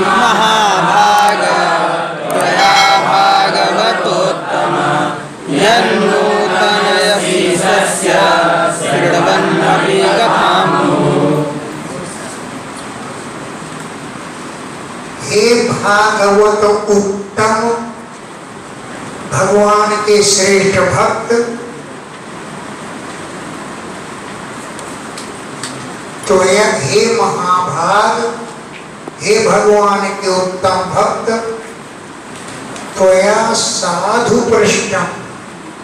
महाभाग त्वया भागवतोत्तम यन्नूतनयमीशस्य शृण्वन्नपि कथाम्। हे भागवत उत्तम, भगवान के श्रेष्ठ भक्त, तो हे महाभाग, हे भगवान के उत्तम भक्त, त्वया साधु प्रश्न,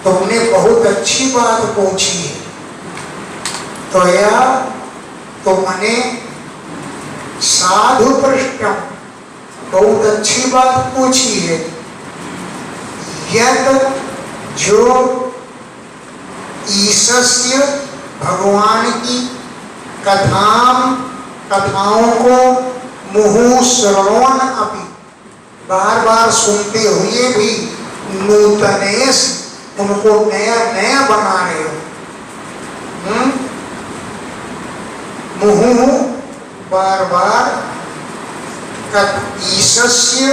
तुमने बहुत अच्छी बात पूछी है। त्वया तुमने साधु प्रश्न, बहुत अच्छी बात पूछी है। यद जो ईशस्य भगवान की कथाओं को मुहु श्रवण अपि, बार बार सुनते हुए भी नूतनेश, उनको नया नया बना रहे हो। मुहु बार बार ईशस्य,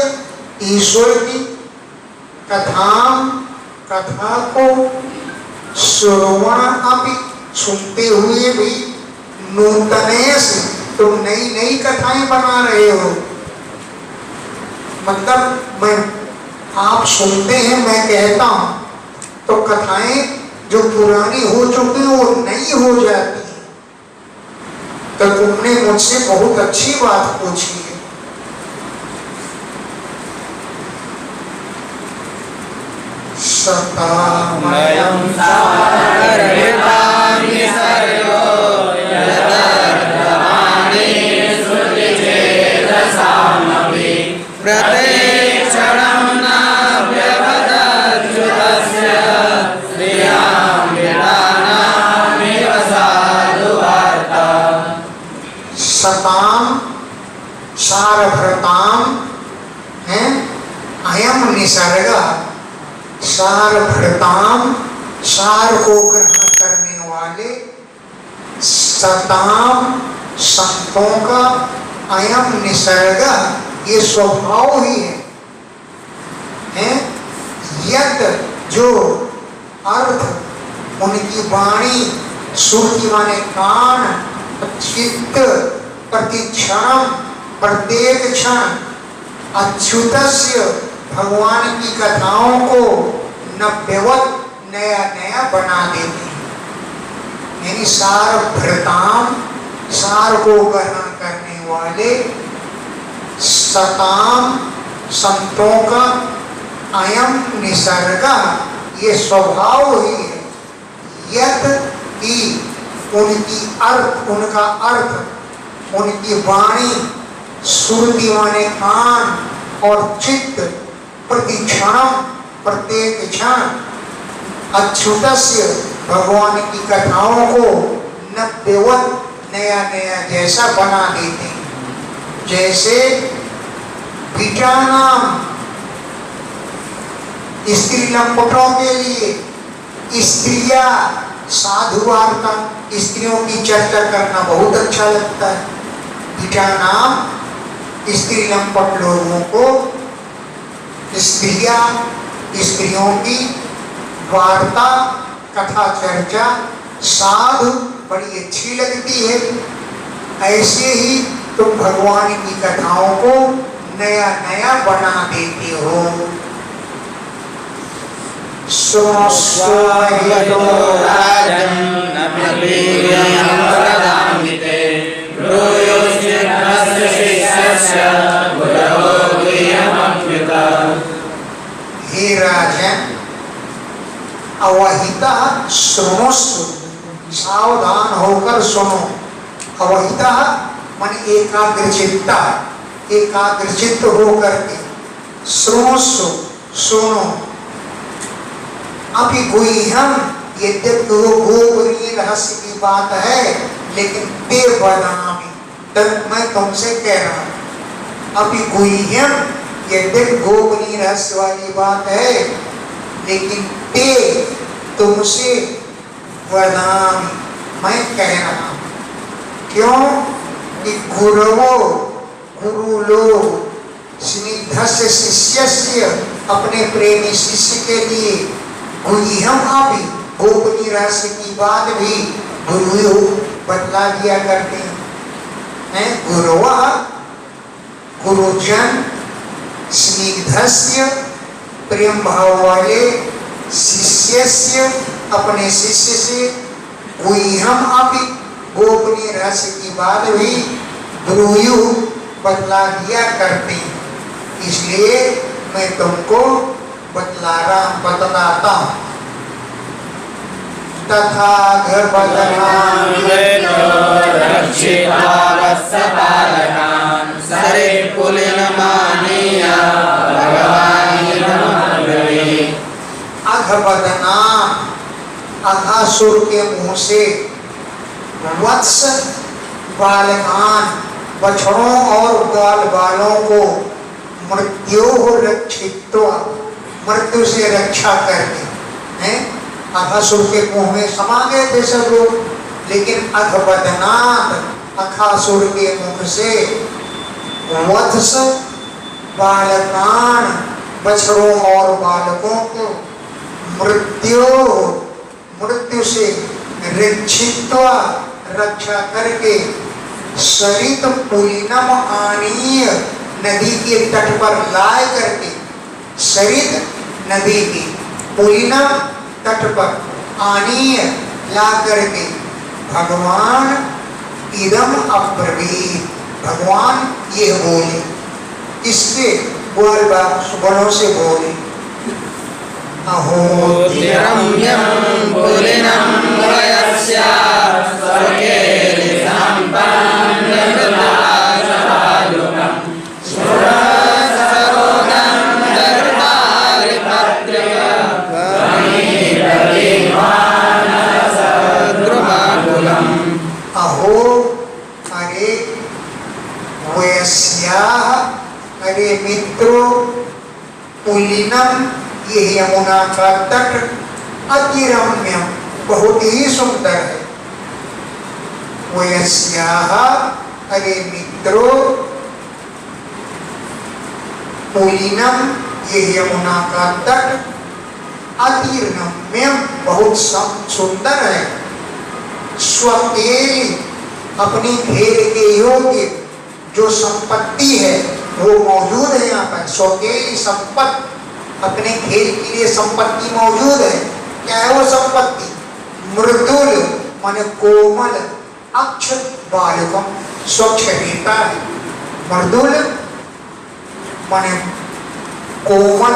ईश्वर की कथा को श्रवण अपि, सुनते हुए भी नूतनेश, तुम नई नई कथाएं बना रहे हो। मतलब आप सुनते हैं, मैं कहता हूं तो कथाएं जो पुरानी हो चुकी हैं वो नई हो जाती है। तो तुमने मुझसे बहुत अच्छी बात पूछी है। सतामयं सारहितां निसर्गो यदर्थमाने श्रुतिचेतसामपि प्रत्यक्षणं नाभ्यवदच्युतस्य श्रियामृतानामिव साधुवार्ता। सताम सारभृताम है अयम निसर्ग, सारभृताम, सार को ग्रहण करने वाले, सताम संतों का, अयम निसर्ग ये स्वभाव ही है। यद जो अर्थ उनकी वाणी, श्रुति माने कान, चित्त प्रतिक्षण, प्रत्येक क्षण अच्युतस्य भगवान की कथाओं को नव्यवत नया नया बना देते हैं। यानी सार भृताम, सार को ग्रहण करने वाले, सताम संतों का, अयम निसर्ग ये स्वभाव ही है। यद की उनकी अर्थ, उनका अर्थ, उनकी वाणी, श्रुति माने कान और चित्त, प्रतिक्षण प्रत्येक क्षण अच्युतस्य भगवान की कथाओं को नव्यवत नया नया जैसा बना देते हैं। जैसे विटानाम, स्त्री लंपटों के लिए स्त्रिया साधुवार्ता, स्त्रियों की चर्चा करना बहुत अच्छा लगता है। विटानाम स्त्री लंपट लोगों को स्त्रियों की वार्ता, कथा चर्चा साधु बड़ी अच्छी लगती है। ऐसे ही तुम भगवान की कथाओं को नया नया बना देते हो। हे राजन, अवहिता सुनोस्तु, सावधान होकर सुनो। अवहिता मन एकाग्रचित्ता, एकाग्रचित्त होकर के सुनोस्तु, सुनो। अभी गुह्यम, यद्यपि वो गोपनीय रहस्य की बात है, लेकिन ते वदामि, तब मैं तुमसे कह रहा हूं। अभी गुह्यम, यद्यपि गोपनीय रहस्य वाली बात है, लेकिन ते तुमसे वदामि, मैं कह रहा हूं। क्यों? कि गुरवो गुरु लोग स्निग्धस्य शिष्यस्य अपने प्रेमी शिष्य के लिए गुह्यम भी गोपनीय रहस्य की बात भी गुरु बतला दिया करते हैं। गुरुवा गुरुजन स्निग्धस्य प्रेम भाव वाले शिष्यस्य अपने शिष्य से गुह्यम भी गोपनीय रहस्य की बात भी गुरु बतला दिया करते हैं। इसलिए मैं तुमको बतलाता हूँ। तथा अघबदना अघासुर के मुंह से वत्स बालकान बछड़ों और बाल बालों को मृत्यु रक्षित मृत्यु से रक्षा करके हैं। अघासुर के मुंह में समा गए थे सब लोग, लेकिन अघबदनाथ अघासुर के मुख से वत्स बालकान बछड़ों और बालकों को मृत्यु से रक्षित रक्षा करके सरित पुलिनम आनीय नदी के तट पर लाए करके, सरित नदी की पुलिनम तट पर आनीय ला करके भगवान इदम अब्रवीत, भगवान ये बोले, इसके बोलों से बोले। अहो अरे मित्रों, पुलिनम ये यमुना का तट अति रम्य बहुत ही सुंदर है। वयस्याः अरे मित्रों, पुलिनम ये यमुना का तट अति रम्य बहुत सुंदर है। स्वकेली अपनी घेर के योग्य जो संपत्ति है वो मौजूद है यहाँ पर। स्वकेली संपत्ति, अपने खेल के लिए संपत्ति मौजूद है। क्या है वो संपत्ति? मृदुल माने कोमल, अक्ष बालकम स्वच्छ रहता है। मृदुल माने कोमल,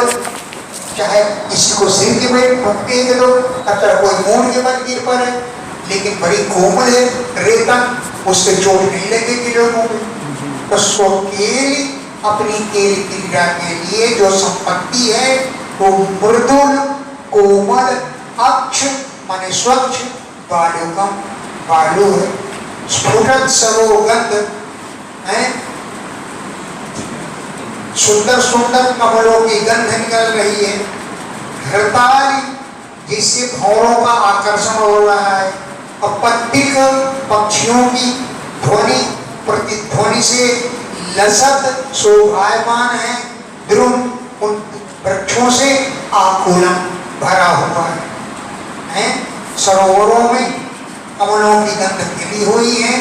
चाहे किसी को सिर के में ठोकते हैं तो अगर कोई मूड के बल गिर पर है, लेकिन बड़ी कोमल है, रेता, उससे चोट नहीं लगेगी लोगों को। तो स्वकेली अपनी खेल क्रीड़ा के लिए जो संपत्ति है वो मृदुल कोमल अक्ष माने स्वच्छ बालुकम बालू है। स्फुटत सरोगंध है, सुंदर सुंदर कमलों की गंध निकल रही है। हरताली जिससे भौरों का आकर्षण हो रहा है। अपत्तिक पक्षियों की ध्वनि प्रतिध्वनि से लसत शोभायमान है। द्रुम उन वृक्षों से आकुलन भरा हुआ है। सरोवरों में कमलों की गंध खिली हुई है,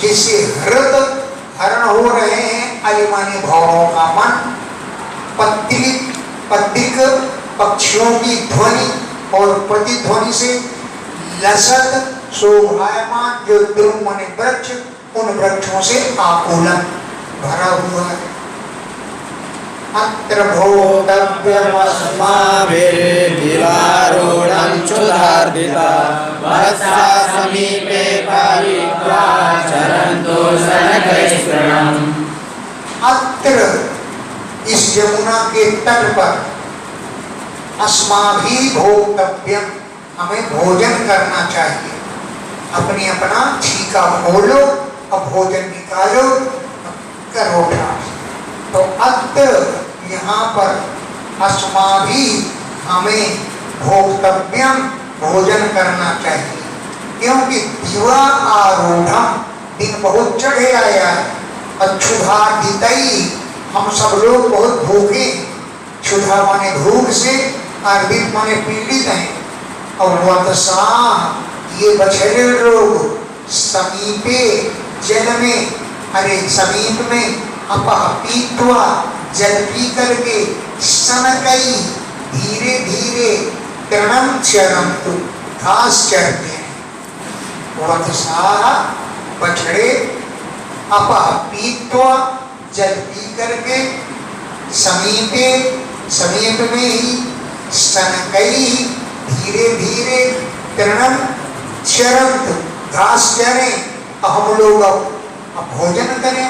जिससे हृद हरण हो रहे हैं अलिमानी भौरों का मन। पत्तिक पक्षियों की ध्वनि और प्रतिध्वनि से लसत शोभायमान जो द्रुम माने वृक्ष, उन वृक्षों से आकुलन भरा हुआ है। अत्र भोक्तव्यमस्माभिर्विलारूढं क्षुधार्दिता वत्सा समीपे पालित्वा चरन्तो शनकैस्तृणम्। अत्र इस यमुना के तट पर अस्माभि भोक्तव्यम हमें भोजन करना चाहिए। अपनी अपना छीका खोलो और भोजन निकालो, करो ठाठ। तो अत्र यहाँ पर अस्माभि हमें भोक्तव्यम भोजन करना चाहिए, क्योंकि दिवा आरूढ़म दिन बहुत चढ़े आया है और क्षुधा दितई, हम सब लोग बहुत भूखे। क्षुधा माने भूख से, अर्दित माने पीड़ित हैं। और वत्सा ये बछड़े लोग समीपे जल में, अरे समीप में अपह पीत्वा जल पी करके सनकई धीरे धीरे तृणम चरन्तु घास चरते हैं। वत्सा बछड़े अपह पीत्वा जल पी करके समीपे समीप में ही सनकई धीरे धीरे तृणम चरन्तु घास चरें। हम लोग अब भोजन करें।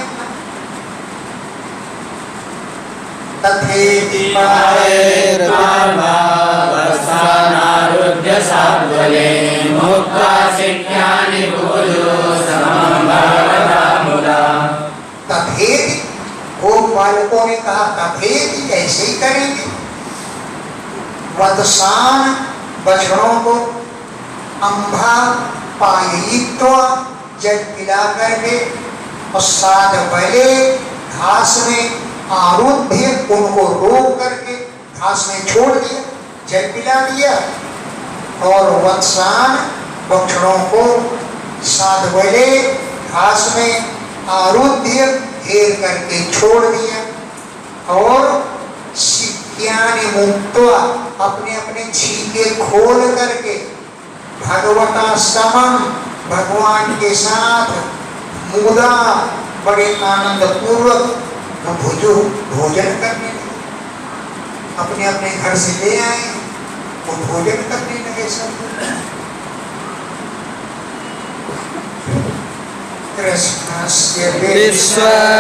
तथेति वत्सानारुध्य सात्वले मुक्ता शिक्ष्यानि भोजो समं भगवता मुदा। तथेति गोपालकों ने कहा तथेति ऐसे ही करेंगे। वत्सान बछड़ों को अंभा पायित्वा जल पिला करके और साध बले घास में आरुध्य उनको रोक करके घास में छोड़ दिया, जल पिला दिया। और वत्सान बछड़ों को साध बले घास में आरुध्य घेर करके छोड़ दिया। और शिक्यानि मुक्त्वा अपने अपने छीके खोल करके भगवता समम भगवान के साथ मुदा बड़े आनंद पूर्वक भोजन करने लगे। अपने अपने घर से ले आए, वो भोजन करने लगे सब। कृष्णस्य विश्वपुरुरादिमण्डले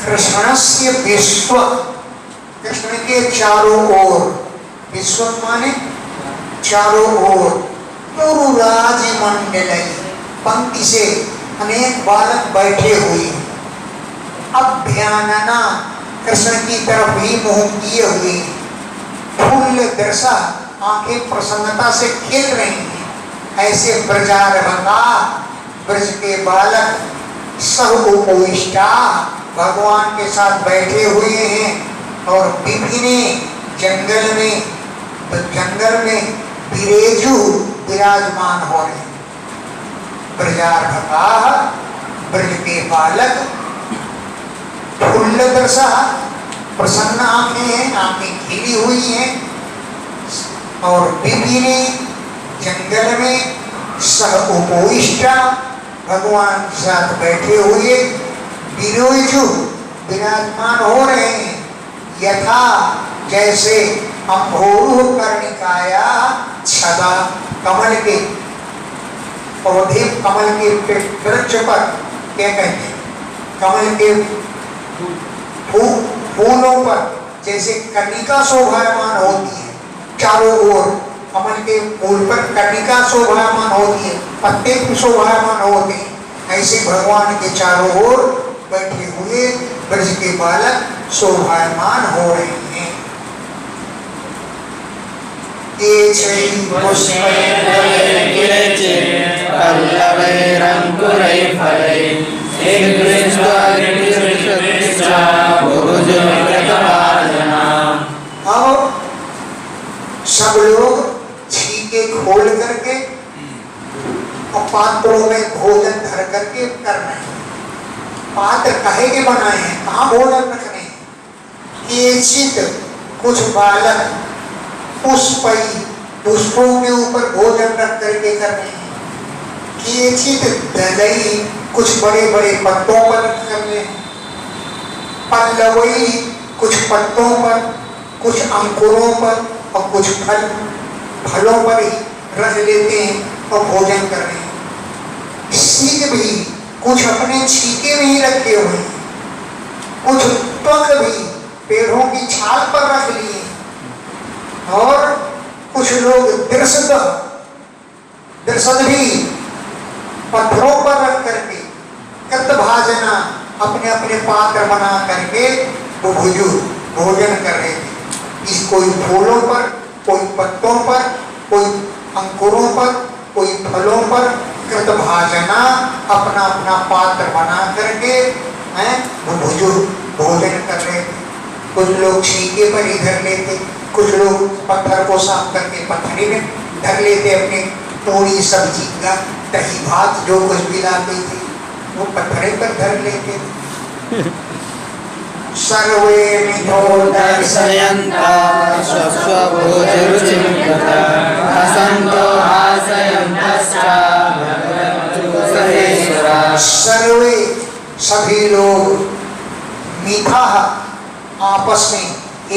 कृष्णस्य विश्व, कृष्ण के चारों ओर, विश्व माने चारों ओर, पुरुराज मंडल पंक्ति से अनेक बालक बैठे हुए, अभ्यानना कृष्ण की तरफ ही मुंह किए हुए, फूल दर्शा आंखें प्रसन्नता से खेल रही हैं। ऐसे ब्रजारभका ब्रज के बालक सब उपविष्टा भगवान के साथ बैठे हुए हैं। और विभिन्न जंगल में विरेजु विराजमान हो रहे हैं। ब्रजारभका ब्रज के बालक, फुल्लदर्शा प्रसन्न आंखें हैं, आंखें खिली हुई हैं। और विभिन्न जंगल में सह उपविष्टा भगवान के साथ बैठे हुए विरेजु विराजमान हो रहे हैं। यथा जैसे अम्भोरुह कर्णिकाया छदा, कमल के पौधे, कमल के वृक्ष पर क्या कहते हैं, कमल के फूलों पर जैसे कर्णिका शोभायमान होती है, चारों ओर कमल के फूल पर कर्णिका शोभायमान होती है, पत्ते शोभायमान होते हैं, ऐसे भगवान के चारों ओर बैठे हुए ब्रज के बालक शोभायमान हो रहे हैं। अब सब लोग छीके खोल करके और पात्रों में भोजन धर करके कर रहे हैं। पात्र काहे के बनाए हैं, कहाँ भोजन रखने हैं? केचित कुछ बालक पुष्पई, पुष्पों के ऊपर भोजन रख करके कर रहे हैं। केचित दलई, कुछ बड़े बड़े पत्तों पर रख कर रहे हैं। पल्लवई, कुछ पत्तों पर, कुछ अंकुरों पर और कुछ फलों पर ही रख लेते हैं और भोजन कर रहे हैं। सीग भी कुछ अपने छीके में ही रखे हुए हैं, कुछ त्वक भी पेड़ों की छाल पर रख लिए और कुछ लोग दृष्ट दरअसल भी पत्थरों पर रख करके कृतभाजना अपने अपने पात्र बना करके वो भोजन कर रहे थे। इस कोई फूलों पर, कोई पत्तों पर, कोई अंकुरों पर, कोई फलों पर कृतभाजना अपना अपना पात्र बना करके वो भोजन कर रहे थे। कुछ लोग छीके पर ही धर लेते, कुछ लोग पत्थर को साफ करके पत्थरी में धर लेते, अपने पूरी सब्जी का दही भात जो कुछ भी लाते थे वो पत्थरे पर धर लेते थे। सर्वे मिथो दर्शयन्ता स्वस्वभोजरुचिं तथा हसन्तो हासयन्तश्च भगवन्तु सहेश्वराः। सर्वे सभी लोग मीठा आपस में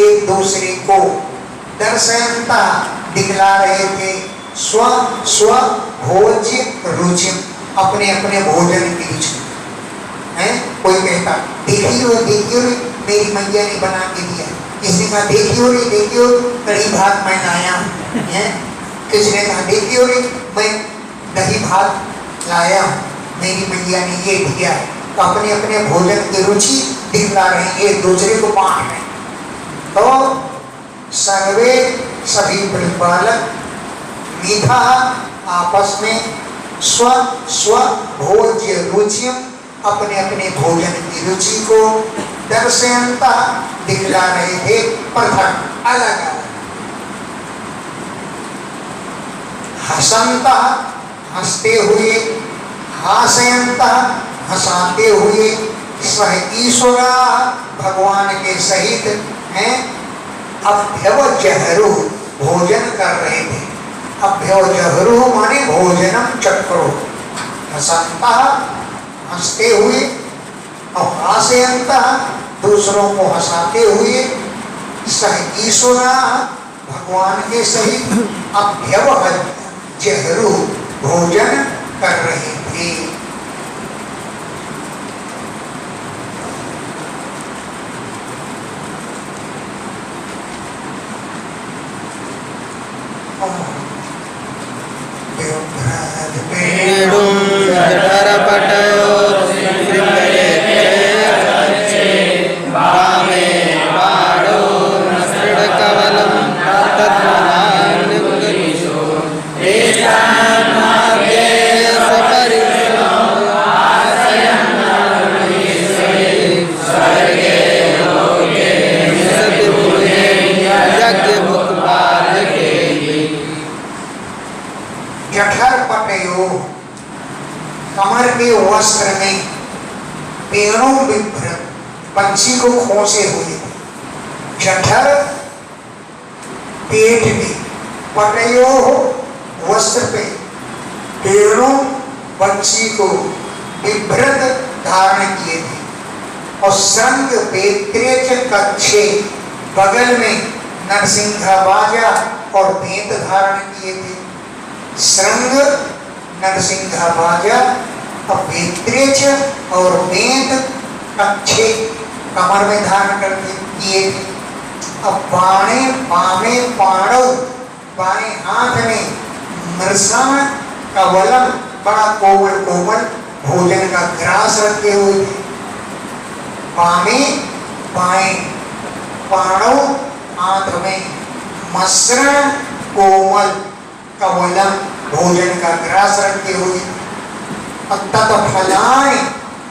एक दूसरे को दर्शयन्ता दिखला रहे थे, स्व स्व भोज्य रुचि अपने अपने भोजन की रुचि है। कोई कहता देखियो मेरी मैया ने बना के दिया, किसने कहा देखियो कढ़ी भात मैं लाया है, किसने कहा देखियो मैं दही भात लाया मेरी मैया ने ये दिया। तो अपने अपने भोजन की रुचि दिखला रहे हैं, एक दूसरे को बांट रहे हैं। तो सर्वे सभी बालक मीठा आपस में स्व स्व भोज्य रुचि अपने अपने भोजन की रुचि को दर्शयन्ता दिखला रहे थे, पृथक अलग अलग। हसन्ता हंसते हुए, हासयन्ता हंसाते हुए, सह ईश्वरा भगवान के सहित हैं अभ्यवजहरू भोजन कर रहे थे। अभ्यवजहरू माने भोजनम चक्रो। हसन्ता हंसते हुए और हासयन्ता दूसरों को हंसाते हुए, सह ईश्वरा भगवान के सहित अभ्यवजहरू भोजन कर रहे थे। पेडुं जठरपटयो वामे पाडो नसृडकवलं तद्वनान्यगरीषो देशान्मार्गे सपरिसरो स्वर्गे लोके निसति भूये यज्ञमुखपालके। जठर पटयो कमर के वस्त्र में पेड़ों बिभ्र पंछी को खोसे हुए। जठर पेट में, पटयो वस्त्र पे, पेड़ों पंछी को बिभ्रत धारण किए थे। और श्रृंग पेत्रेच कक्षे बगल में नरसिंह बाजा और भेंत धारण किए थे। श्रृंग नरसिंह बाजा और भेत्रेच और भेंत कक्षे कमर में धारण करके किए थे। अब बाणे बामे पाणव बाएं हाथ में मृषण का वलम बड़ा कोमल कोमल भोजन का ग्रास रखे हुए थे। बामे बाएं पाणव हाथ में मसरण कोमल कवलम भोजन का ग्रास रखे हुए। तत्फलानि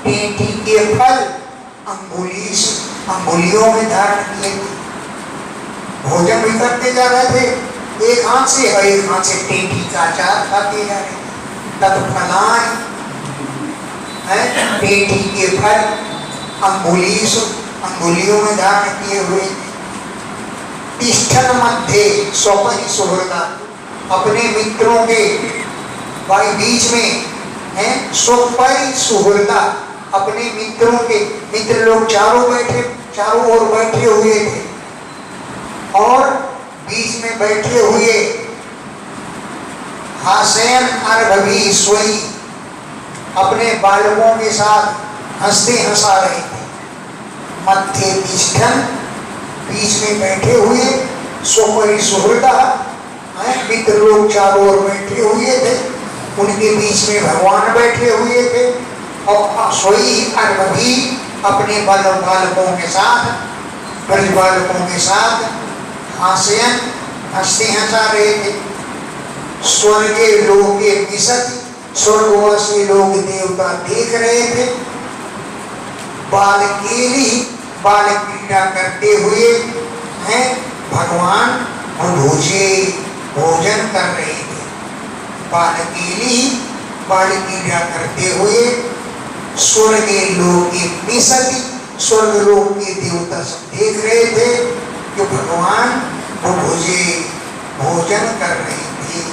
टेंटी के फल अंगुलियों में धारण किए। भोजन भी करते जा रहे थे, एक हाथ से और एक हाथ से टेंटी का अचार खाते जा रहे। तत्फलानि टेंटी के फल अंगुलियों में धारण किए हुए। तिष्ठन मध्य स्वपरि सुहृदा अपने मित्रों के भाई बीच में है। स्वपरि सुहृदा अपने मित्रों के, मित्र लोग चारों ओर बैठे हुए थे और बीच में बैठे हुए हासयन अर्भवी स्वई अपने बालकों के साथ हंसते हंसा रहे थे। मध्य तिष्ठन बीच में बैठे हुए, स्वपरि सुहृदा मित्र लोग चारों ओर बैठे हुए थे उनके बीच में भगवान बैठे हुए थे और सोई अर्भ भी अपने बालकों के साथ, ब्रज बालकों के साथ हंसते हंसा रहे थे। स्वर्गीय लोग के विशत स्वर्गवासी लोग देवता देख रहे थे। बालकेली बाल क्रीड़ा करते हुए हैं भगवान भोजे भोजन कर रहे थे। बालकेली बाल क्रीड़ा करते हुए स्वर्गीय लोग के विशत स्वर्ग लोक के देवता सब देख रहे थे कि भगवान भोजे भोजन कर रहे थे।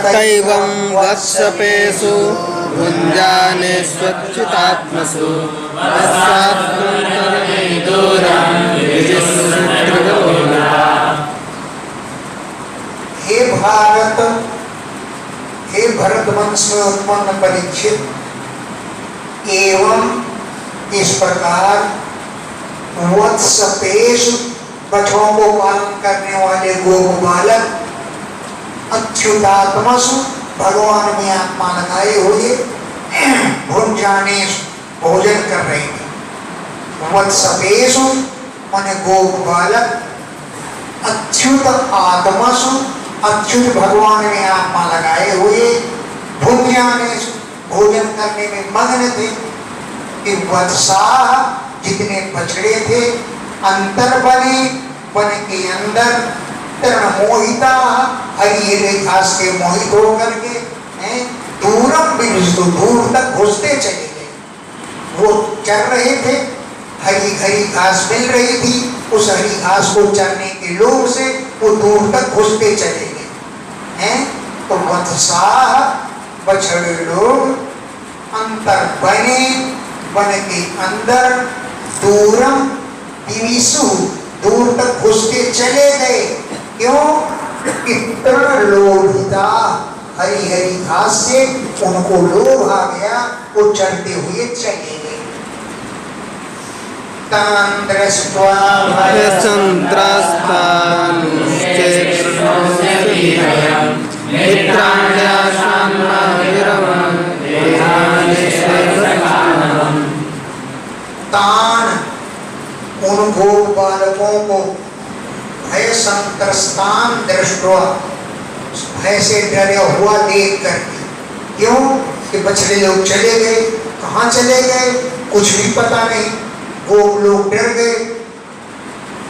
दैवं वत्सपेषु भुञ्जाने स्वच्युतात्मसु हे भारत, हे भरत वंश में उत्पन्न परीक्षित, एवं इस प्रकार वत्सपेषु बछड़ों को पालन करने वाले गोप बालक अच्युतात्मसु भगवान में आत्मा लगाए हुए भुंजाने भोजन कर रहे थे। वत्सपेषु माने गोप बालक, अच्युत आत्मसु अच्युत भगवान में आत्मा लगाए हुए भुंजाने भोजन करने में मग्न थे। कि वत्साह जितने बछड़े थे अंतर बने वन के अंदर तरण मोहिता हरी हरी घास के मोहित होकर के दूरम बिनुस्तु दूर तक घुसते चले गए। वो चल रहे थे, हरी हरी घास मिल रही थी, उस हरी घास को चरने के लोभ से वो दूर तक घुसते चले गए हैं। तो वत्साह बछड़े लोग अंतर बने वन के अंदर दूरम विविसु दूर तक घुसते चले गए। क्यों? इतना लोभिता हरी हरी घास से उनको लोभ आ गया, वो चढ़ते हुए चले गए। तान दृष्ट्वा तान उन गोप बालकों को भय संत्रस्तान दृष्ट्वा भय से डरा हुआ देख करके। क्यों? कि बछड़े लोग चले गए, कहाँ चले गए कुछ भी पता नहीं, गोप लोग डर गए।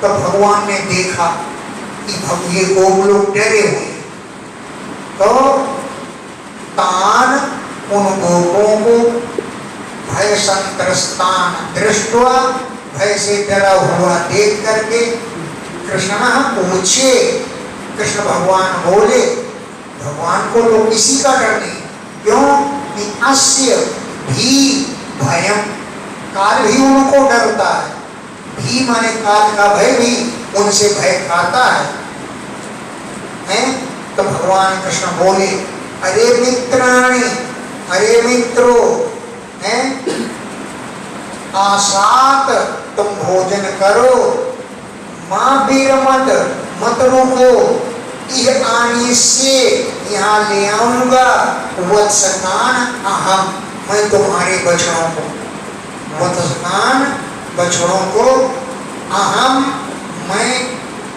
तो भगवान ने देखा कि ये गोप लोग डरे हुए, तो तान उन गोपों को भय संत्रस्तान दृष्ट्वा भय से डरा हुआ देख करके कृष्ण पूछे। कृष्ण भगवान बोले, भगवान को तो किसी का डर नहीं। क्यों? कि अस्य भी भयम, काल भी उनको डरता है। भी माने काल का भय भी उनसे भय खाता है। तो भगवान कृष्ण बोले, अरे मित्राणि, अरे मित्रों, आसात तुम भोजन करो, मां बीर मत रुको, यह आने से यहाँ ले आऊंगा वत्सकान अहम, मैं तुम्हारे बछड़ों को, वत्सकान बछड़ों को, अहम मैं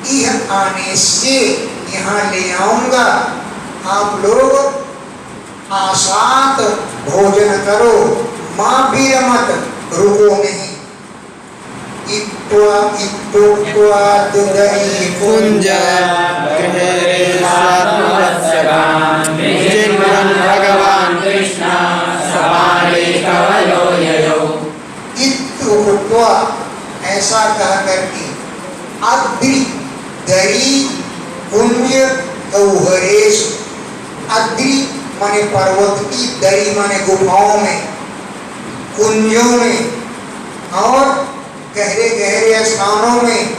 यह आने से यहाँ ले आऊंगा। आप लोग आसात भोजन करो, मां बीर मत रुको नहीं। कुंजा भगवान कृष्ण सवाले कवयो ययो। ऐसा कह करके अद्रि दरी कुंज गौहरेश, अद्रि माने पर्वत की, दरी माने गुफाओं में, कुंजों में और गहरे गहरे स्थानों में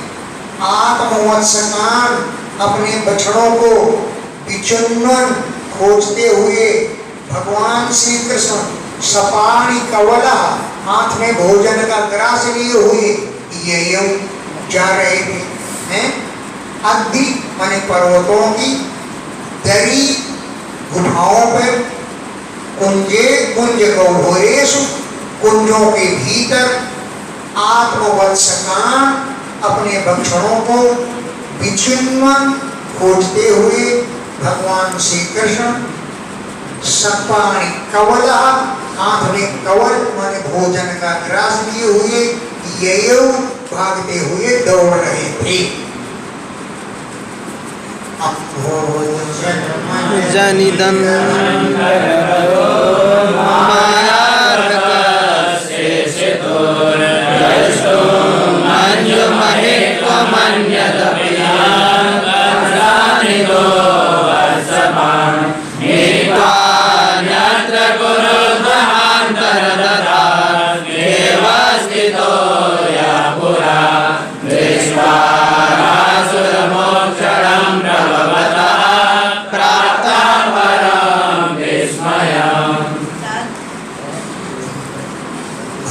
आत्मवत्सकान अपने बछड़ों को विचुन्नन खोजते हुए भगवान श्री कृष्ण सपाणी कवला हाथ में भोजन का ग्रास लिए हुए ये जा रहे थे। अद्रि माने पर्वतों की, दरी गुफाओं पर, कुंजे कुंज गह्वरेषु, कुंजों के भीतर आत्मवत्सकान अपने बक्षणों को विचिन्व खोजते हुए भगवान श्री कृष्ण सपाणी कवला, हाथ में कवल माने भोजन का ग्रास लिए हुए ये भागते हुए दौड़ रहे थे। जनिदं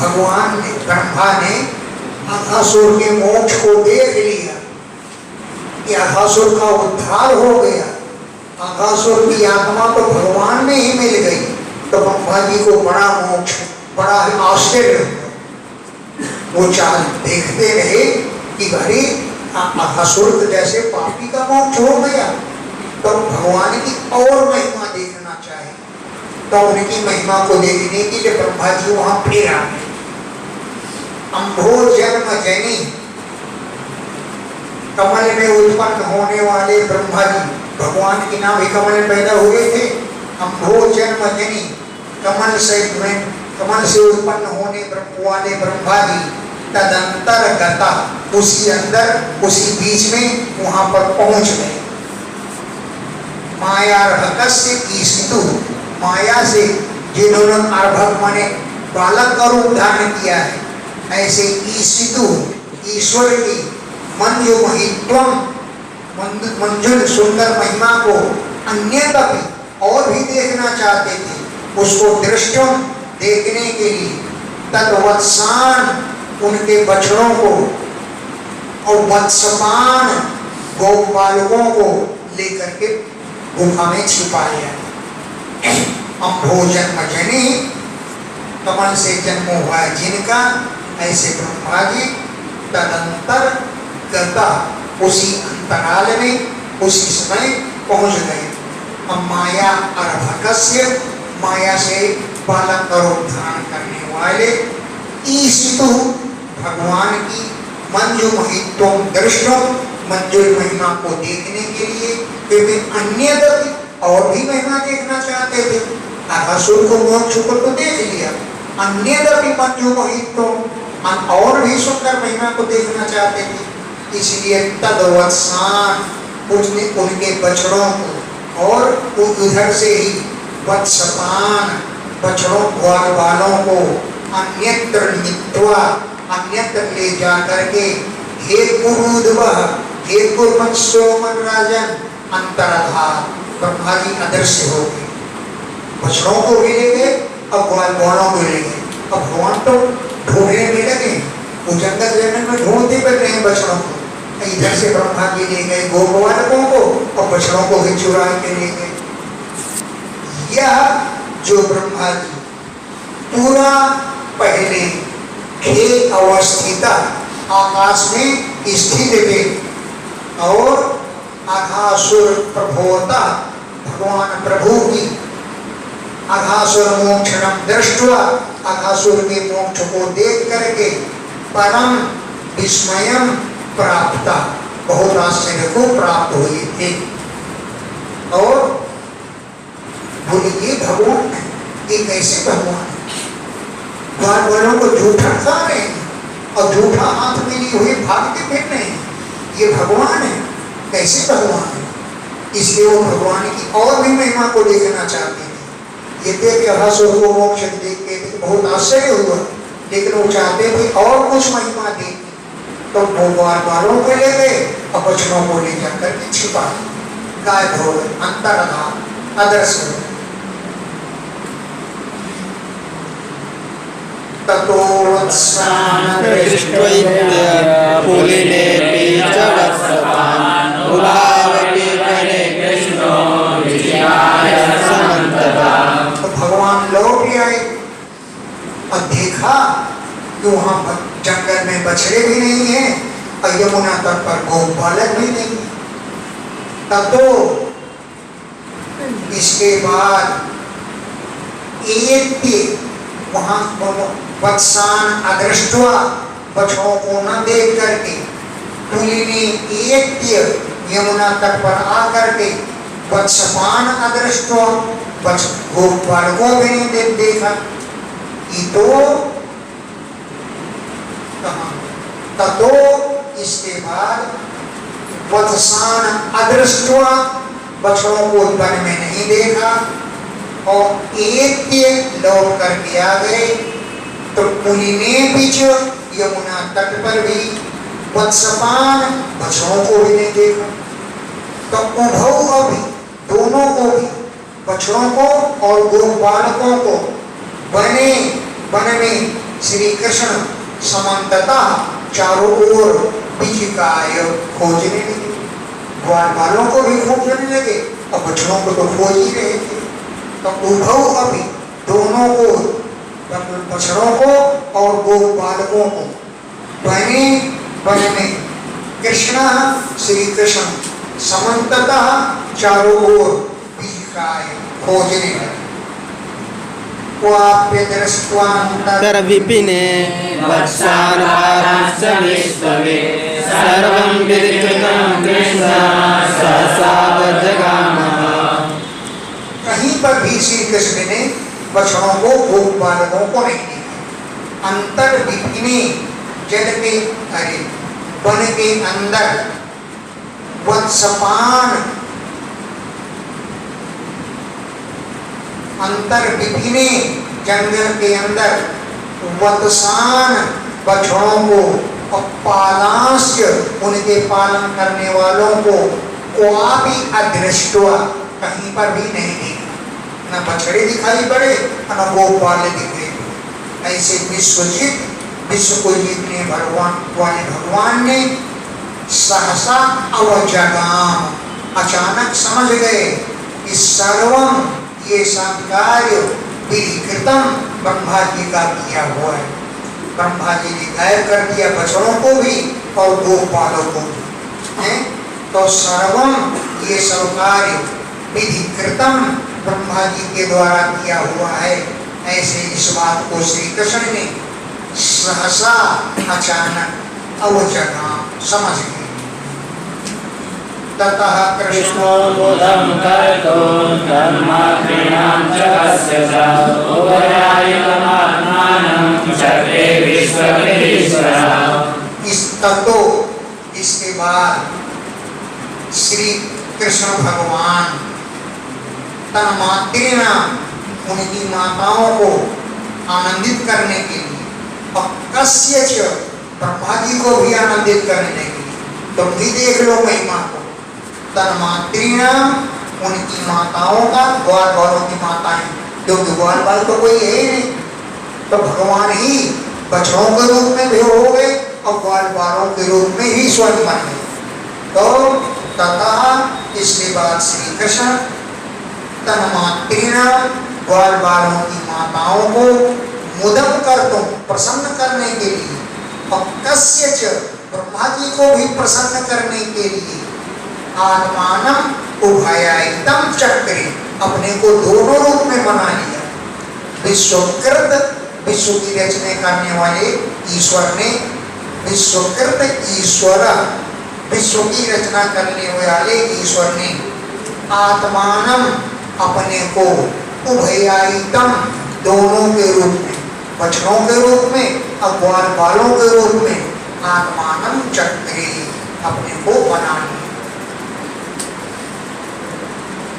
भगवान ने, ब्रह्मा ने अघासुर के मोक्ष को देख लिया कि अघासुर का उद्धार हो गया। अघासुर की आत्मा तो भगवान में ही मिल गई। तो ब्रह्मा जी को बड़ा मोक्ष, बड़ा आश्चर्य हुआ। वो चाल देखते रहे कि अरे अघासुर जैसे पापी का मोक्ष हो गया, तो भगवान की और महिमा देखना चाहिए। तो उनकी महिमा को देखने के लिए ब्रह्मा जी वहां फिर आ गए। अम्भो जन्म जनी, कमल में उत्पन्न होने वाले ब्रह्मा जी, भगवान के नाम ही कमल में पैदा हुए थे। अम्भो जन्म जनी, कमल से उत्पन्न होने वाले ब्रह्मा जी तदंतर गता, उसी अंदर उसी बीच में वहां पर पहुंच गए। माया अर्भकस्य ईशितु, माया से जिन्होंने अर्भक माने बालक का रूप धारण किया है, ऐसे ईशितु ईश्वर की मंजु महित्वम, मंजुल सुंदर महिमा को अन्यतपि और भी देखना चाहते थे। उसको दृष्टम देखने के लिए तद्वत्सान उनके बछड़ों को और वत्सपान गोपालकों को लेकर के गुफा में छिपा लिया। अम्भोजन जनी, कमल से जन्म हुआ है जिनका, ऐसे ब्रह्मा जी तदंतर गता, उसी अंतराल में उसी समय पहुंच गए। अब माया अर्भकस्य, माया से बालक का रूप धारण करने वाले ईशितु, भगवान की मंजु महित्वम दृष्टम, मंजुल महिमा को देखने के लिए वे अन्य और भी महिमा देखना चाहते थे। अघासुर को मोक्ष को तो देख लिया, अन्य मंजु महित्वम और भी सुंदर महिमा को देखना चाहते थे। इसलिए तद्वत्सान, उसने उनके बछड़ों को और उधर से ही वत्सपान, बछड़ों ग्वालवालों को अन्यत्र नीत्वा, अन्यत्र ले जा करके हे कुरुद्वः, हे कुर्मत्सोमन राजन अंतराधार, ब्रह्मा जी अदृश्य हो गए। बछड़ों को भी ले गए और ग्वालों को ले गए। अब भगवान तो ढूंढने में लगे, वो जंगल में ढूंढते फिर रहे बछड़ों को। इधर से ब्रह्मा जी ले गए गोपालकों को और बछड़ों को भी चुरा के ले गए। यह जो ब्रह्मा जी पूरा पहले खे अवस्थित आकाश में स्थित थे और अघासुर प्रभोता, भगवान प्रभु की अघासुर मोक्षणम दृष्टवा, अघासुर के मोक्ष को देख करके परम विस्मयम प्राप्त, बहुत आश्चर्य को प्राप्त हुए थे। और बोलिए भगवान ये कैसे भगवान, वालों को झूठा खा रहे हैं और झूठा हाथ में लिए हुए भागते फिर रहे हैं, ये भगवान है, कैसे भगवान है? इसलिए वो भगवान की और भी महिमा को देखना चाहते थे। ये देख के अघासुर को मोक्ष देख के बहुत आश्चर्य हुआ, लेकिन वो चाहते थे और कुछ महिमा देखी। तो वो वालों को ले गए और बछड़ों को ले जाकर के छिपा, गायब हो गए, अंतराधार अदृश्य हो गए। पुलिनेऽपि च वत्सपान् उभावपि करे कृष्णो देखा कि वहां जंगल में बछड़े भी नहीं है और यमुना तट पर गोपालक भी नहीं है। तब तो इसके बाद एक वहां वत्सान अदृष्टवा, बछड़ों को न देख करके पुलिनी एक यमुना तट पर आकर के वत्सपान अदृष्टवा, गोपाल को भी नहीं देखा। तो ततो इसके बाद वत्सान अदृष्टवा, बछड़ों को वन में नहीं देखा और एक लौट करके आ गए। तो पुलिने बीच यमुना तट पर भी वत्सपान, बछड़ों को भी नहीं देखा। तो उभव अभी, दोनों को भी, बछड़ों को और गोपालकों को वन में श्री कृष्ण समन्ततः चारों ओर विचिकाय खोजने लगे। ग्वाल वालों को भी खोजने लगे और बछड़ों को तो खोज ही रहे थे। तो उभव अभी, दोनों को, बछड़ों को और गोपालकों को वन में कृष्ण, श्री कृष्ण समन्ततः चारों ओर विचिकाय खोजने लगे। तर विपिने वत्सानपाराश्च विश्ववे सर्वं विदिकृतं कृष्ण सहसा जगामः। कहीं पर भी श्री कृष्ण ने बछड़ों को, गोपालकों को नहीं देखा। अंतर विपिने, जल के, अरे वन के अंदर वत्सपान, अंतर विभिने, जंगल के अंदर वत्सान, बछड़ों को और पालांस्य, उनके पालन करने वालों को क्वापि अदृष्टवा, कहीं पर भी नहीं देखा। न बछड़े दिखाई पड़े न गोपाल दिखे। ऐसे विश्वजीत, विश्व को जीतने भगवान ने सहसा अवजगाम, अचानक समझ गए कि सर्वम, ये सब कार्य विधिकृतम, ब्रह्मा जी का किया हुआ है। ब्रह्मा जी ने गायब कर दिया बछड़ों को भी और गोपालों को भी। तो सर्वम, ये सब कार्य विधिकृतम, ब्रह्मा जी के द्वारा किया हुआ है। ऐसे इस बात को श्री कृष्ण ने सहसा, अचानक अवजगाम, समझ गए। ततः कृष्णो बोधं कर्तुं धर्मात्मीनां च कस्य च उभयायुधमात्मानं चक्रे विश्वकेश्वरः। इस ततो, इसके बाद श्री कृष्ण भगवान तन्मात्रेण, उनकी माताओं को आनंदित करने के लिए, और कस्य च, ब्रह्मा जी को भी आनंदित करने के लिए, तुम भी देख लो महिमा को। तन्मात्रेण, उनकी माताओं का, ग्वाल वालों की माताएं, क्योंकि ग्वाल वाल तो कोई है ही नहीं, तो भगवान ही बछड़ों के रूप में भी हो गए और ग्वाल वालों के रूप में ही स्वयं बन गए। तो तथा, इसके बाद श्री कृष्ण तन्मात्रेण, ग्वाल वालों की माताओं को मुदम कर तुम, प्रसन्न करने के लिए, और कस्य च, ब्रह्मा जी को भी प्रसन्न करने के लिए, आत्मानम उभयायितम चक्रे, अपने को दोनों रूप में बना लिया। विश्वकृत, विश्व की रचना करने वाले ईश्वर ने, विश्वकृत ईश्वर, विश्व की रचना करने वाले ईश्वर ने, आत्मानम, अपने को, उभयायितम, दोनों के रूप में, बछड़ों के रूप में और ग्वाल बालों के रूप में, आत्मानम चक्रे, अपने को बना लिया।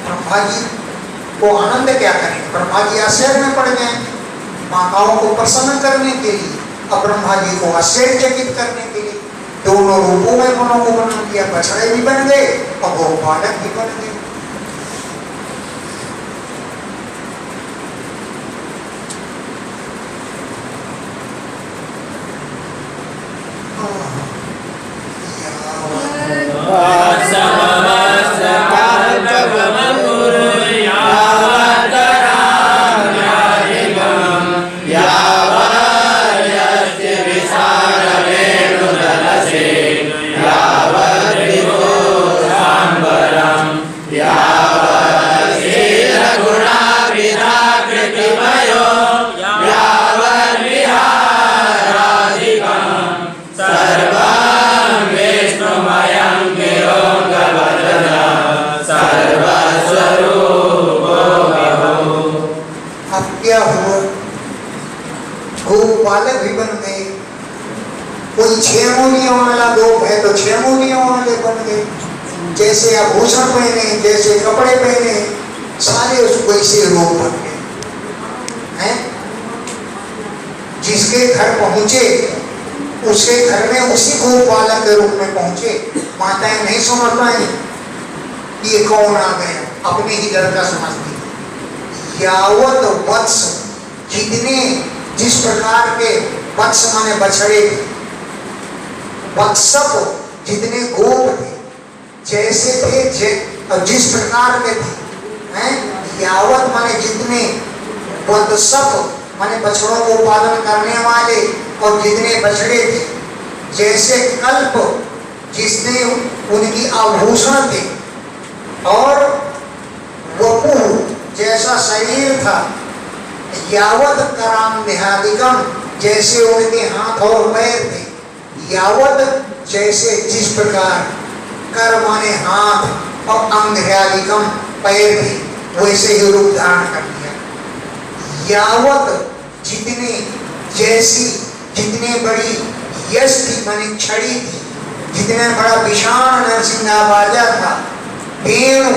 ब्रह्मा जी को आनंद क्या करेंगे? ब्रह्मा जी आश्चर्य में पड़ गए, माताओं को प्रसन्न करने के लिए और ब्रह्मा जी को आश्चर्यचकित करने के लिए दोनों रूपों में मनों को बना दिया। बछड़े भी बन गए और गोपालक भी बन गए। स्वरूपो विभो। अब क्या हुआ? गोपालक भी बन गए। कोई 6 मूलियों वाला गोप है तो 6 मूलियों वाले बन गए। जैसे आभूषण पहने, जैसे कपड़े पहने, सारे उसको ऐसे रूप बन गए हैं। जिसके घर पहुंचे उसके घर में उसी गोपालक के रूप में पहुंचे। माताएं नहीं समझ पाई ये कौन आ गया, अपने ही घर का समझती। यावत वत्स, जितने जिस प्रकार के वत्स माने बछड़े थे, वत्सक जितने गोप थे, जैसे थे जिस प्रकार के थे हैं। यावत माने जितने, वत्सक माने बछड़ों को पालन करने वाले, और जितने बछड़े थे, जैसे कल्प जिसने उनकी आभूषण थे, और वपु जैसा शरीर था, यावत कराम देहादिकम जैसे उनके हाथ और पैर थे, यावत जैसे जिस प्रकार कर माने हाथ और अंग्रयादिकम पैर थे, वैसे ही रूप धारण कर लिया। यावत जितने, जैसी जितने बड़ी यश थी माने छड़ी थी, जितना बड़ा विशाल नरसिंहा बाजा था, वेणु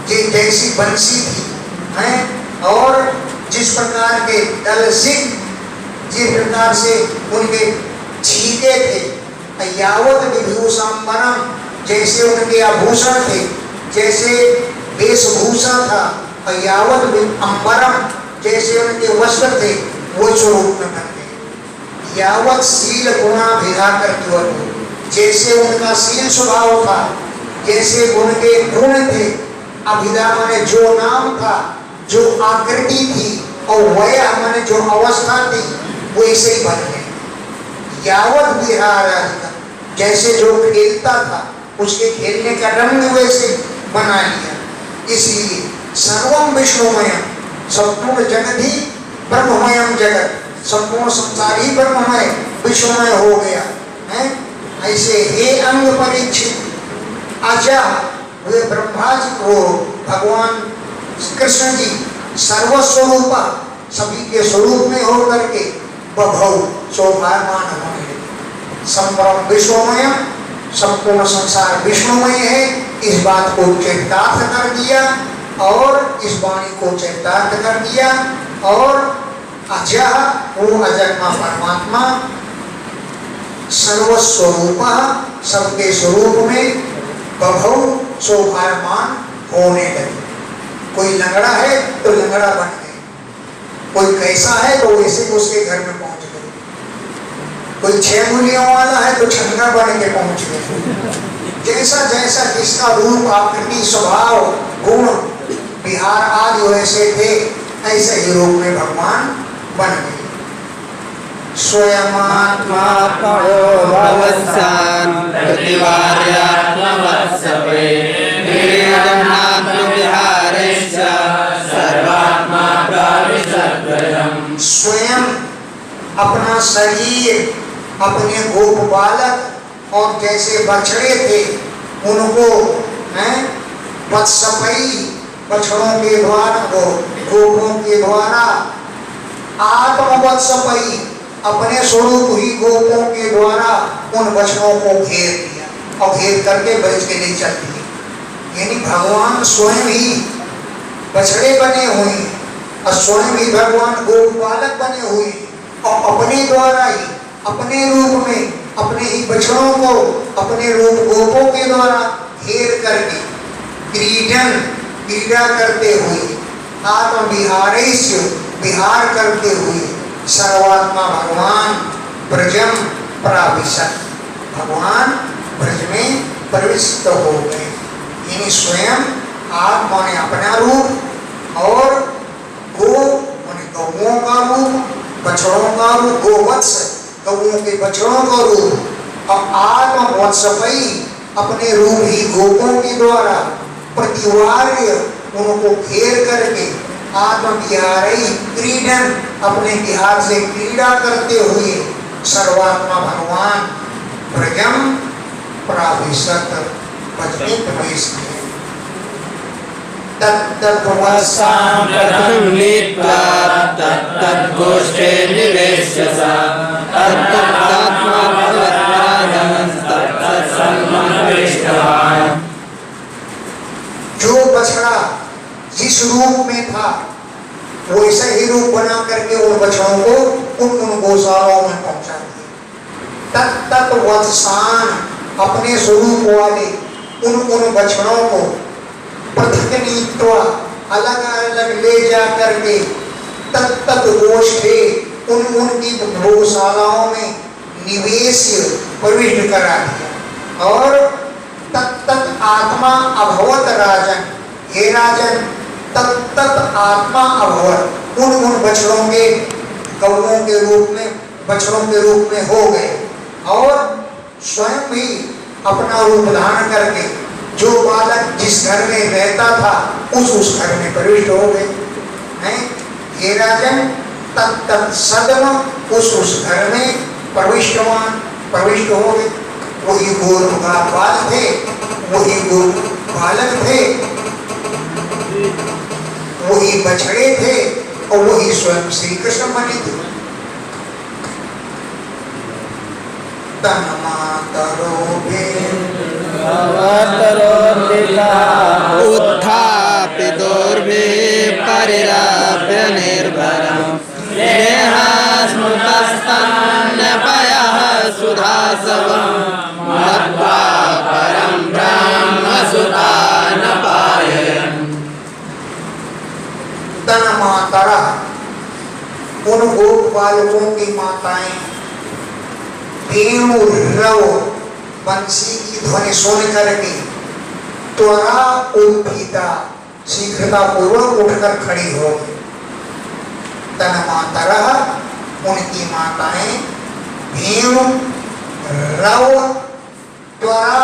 जैसी बंसी थी हैं, और जिस प्रकार के दल सिंह, जिस प्रकार से उनके छीके थे, यावत विभूषांबरम जैसे उनके आभूषण थे, जैसे वेशभूषा था, यावत अंबरम जैसे उनके वस्त्र थे, वो स्वरूप में बन गए। यावत शील गुणा भिधा करते, जैसे उनका शील स्वभाव था, जैसे उनके गुण थे, अभिधा माने जो नाम था, जो आकृति थी, और वह माने जो अवस्था थी, वैसे ही बन गए। यावत विहाराधिका जैसे जो खेलता था, उसके खेलने का रंग वैसे बना लिया। इसलिए सर्वम विष्णुमयम, संपूर्ण जगत ही ब्रह्ममयम जगत, संपूर्ण संसार ही ब्रह्ममय विष्णुमय हो गया है। ऐसे हे अंग परीक्षित आजा वे ब्रह्मा जी को भगवान कृष्ण जी सर्वस्वरूप सभी के स्वरूप में होकर के बभौ शोभामान होने लगे। संपूर्ण विश्वमय, संपूर्ण संसार विष्णुमय है, इस बात को चरितार्थ कर दिया, और इस वाणी को चरितार्थ कर दिया। और अजह वो अजन्मा परमात्मा सर्वस्वरूप, सबके स्वरूप में बभौ शोभामान होने लगे। कोई लंगड़ा है तो लंगड़ा बन गए, कोई कैसा है तो वैसे उसके घर में पहुंच गए, कोई 6 मूलियों वाला है तो छंगा बन के पहुंच गए। जैसा जैसा जिसका रूप, आकृति, स्वभाव, गुण, विहार आदि वैसे थे, ऐसे ही रूप में भगवान बन गए। स्वयं आत्मा परो भवत्सान प्रतिवार्यात्मवत्सवे विहारेश्च सर्वात्मा प्राविशद्वयम्। स्वयं अपना शरीर, अपने गोप बालक और जैसे बछड़े थे उनको वत्सपई बछड़ों के द्वारा, गोपों के द्वारा, आत्मवत्सपई अपने स्वरूप ही गोपों के द्वारा उन बछड़ों को घेर दिया, और घेर करके ब्रज के लिए चल दिए। यानी भगवान स्वयं ही बछड़े बने हुए, और स्वयं ही भगवान गोप बालक बने हुए, और अपने द्वारा ही, अपने रूप में, अपने ही बछड़ों को अपने रूप गोपों के द्वारा घेर करके क्रीड़ा करते हुए, आत्म विहारेश विहार करते हुए, सर्वात्मा भगवान ब्रजम प्राविशत, भगवान ब्रज में प्रविष्ट हो गए। यानी स्वयं आत्मा ने अपना रूप, और गो माने गौओं का रूप, बछड़ों का रूप, गोवत्स गौओं के बछड़ों का रूप, और आत्म वत्सपई अपने रूप ही गोपों के द्वारा प्रतिवार्य उनको घेर करके, आत्म विहारई क्रीडन अपने विहार से क्रीड़ा करते हुए, सर्वात्मा भगवान ब्रजम प्राविशत ब्रज में प्रवेश किए। तत्तद्वत्सां कथं नीत्वा तत्तद्गोष्ठे निवेश्य सा तत्तदात्मा भवत्पादं तत्सत्सर्वमभीष्टवान्। जो बछड़ा जिस रूप में था वैसा ही रूप बना करके उन बछड़ों को उन गौशालाओं में पहुंचा दिया। तत्तद्वत्सान अपने स्वरूप वाले उन बछड़ों को पृथक नीत्वा अलग अलग ले जा करके तत्तद्गोष्ठे उनकी गौशालाओं में निवेश प्रविष्ट करा दिया। और तत्त आत्मा अभवत राजन, हे राजन तत्त आत्मा अभवत उन बछड़ों के कौओं के रूप में बछड़ों के रूप में हो गए और स्वयं भी अपना रूप धारण करके जो बालक जिस घर में रहता था उस घर में प्रविष्ट हो गए हैं। हे राजन तत्त सदम उस घर में प्रविष्ट हो गए। वही गोपाल थे, वही बालक थे, वही बछड़े थे और वही स्वयं श्री कृष्ण बने थे। उत्थापि दोर्भे परिराप्य निर्भरम् स्नेहास्मृतस्तन्यपयः सुधासवम् मत्वा परं ब्रह्मसुतानपाययन्। तन्मातरः उन गोप बालकों की माताएं वेणु रव बंसी की ध्वनि सुन करके त्वरा उद्भीता शीघ्रता पूर्वक उठकर खड़ी हो गई। तन्मातरः उनकी माताएं वेणु रव त्वरा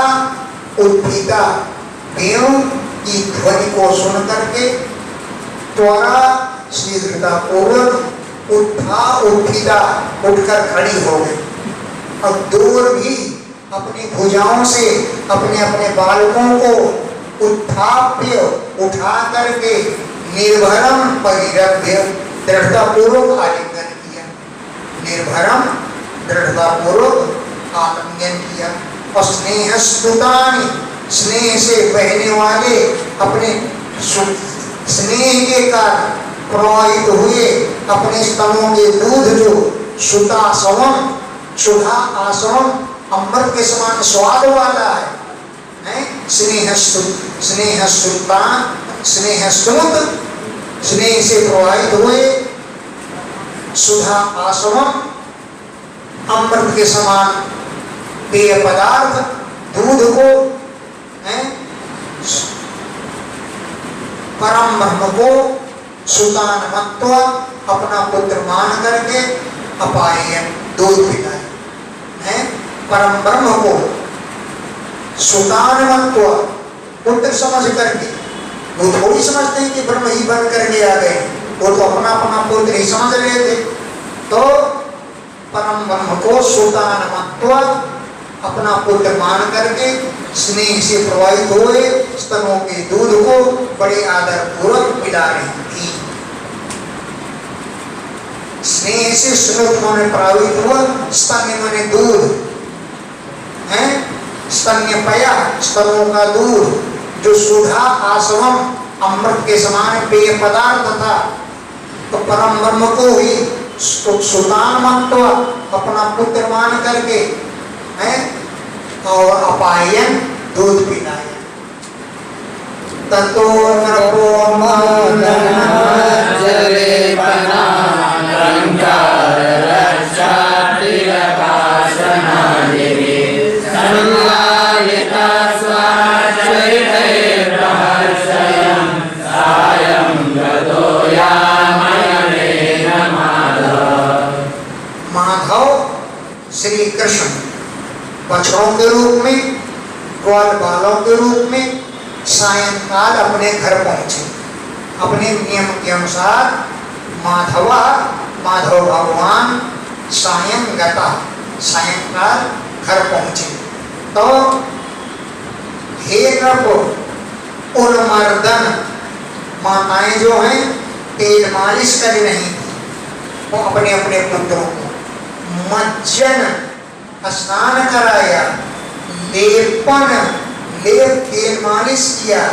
उद्भीता वेणु की ध्वनि को सुन करके त्वरा शीघ्रता पूर्वक उद्भीता उठकर खड़ी हो गई। अब दूर भी अपनी भुजाओं से अपने अपने बालकों को उत्थाप्य उठा करके निर्भरम परिरभ्य दृढ़ता पूर्वक आलिंगन किया। निर्भरम दृढ़ता पूर्वक आलिंगन किया। और स्नेह स्तुतानि स्नेह से बहने वाले अपने स्नेह के कारण प्रवाहित हुए अपने स्तनों के दूध जो सुतासवम सुधा आसवम अमृत के समान स्वाद वाला है। स्नेह से प्रवाहित हुए सुधा आसवम अमृत के समान पेय पदार्थ दूध को परम ब्रह्म को सुतान मत्वा अपना पुत्र मान करके अपायन दूध पिलाए हैं। परम ब्रह्म को सुतान मत्वा पुत्र समझ करके वो थोड़ी समझते हैं कि ब्रह्म ही बन करके आ गए, वो तो अपना अपना पुत्र ही समझ रहे थे। तो परम ब्रह्म को सुतान मत्वा अपना पुत्र मान करके स्नेह से प्रवाहित हुए स्तनों के दूध को बड़े आदर पूर्वक पिला रही थी। स्नेह से स्नुत होने प्रभावित हुआ स्तन्य माने दूध है। स्तन्यपया स्तनों का दूध जो सुधा आसवम अमृत के समान पेय पदार्थ था। तो परम ब्रह्म को ही सुतान मत्वा अपना पुत्र मान करके है और अपायन दूध पिलाया। ततो नरो जले बना अलंकार रक्षा तिलकासना देवी संलालिता स्वाचरितैर्प्रहर्षयन् सायं गतो यामयनेन माधव श्री कृष्ण बछड़ों के रूप में ग्वाल बालों के रूप में सायंकाल अपने घर पहुंचे। अपने नियम के अनुसार माधव भगवान सायंकाल घर पहुंचे। तो हे नृप उन्मर्दन माताएं जो हैं तेल मालिश कर रही थी, वो अपने अपने पुत्रों को मज्जन स्नान कराया, तेल मालिश किया,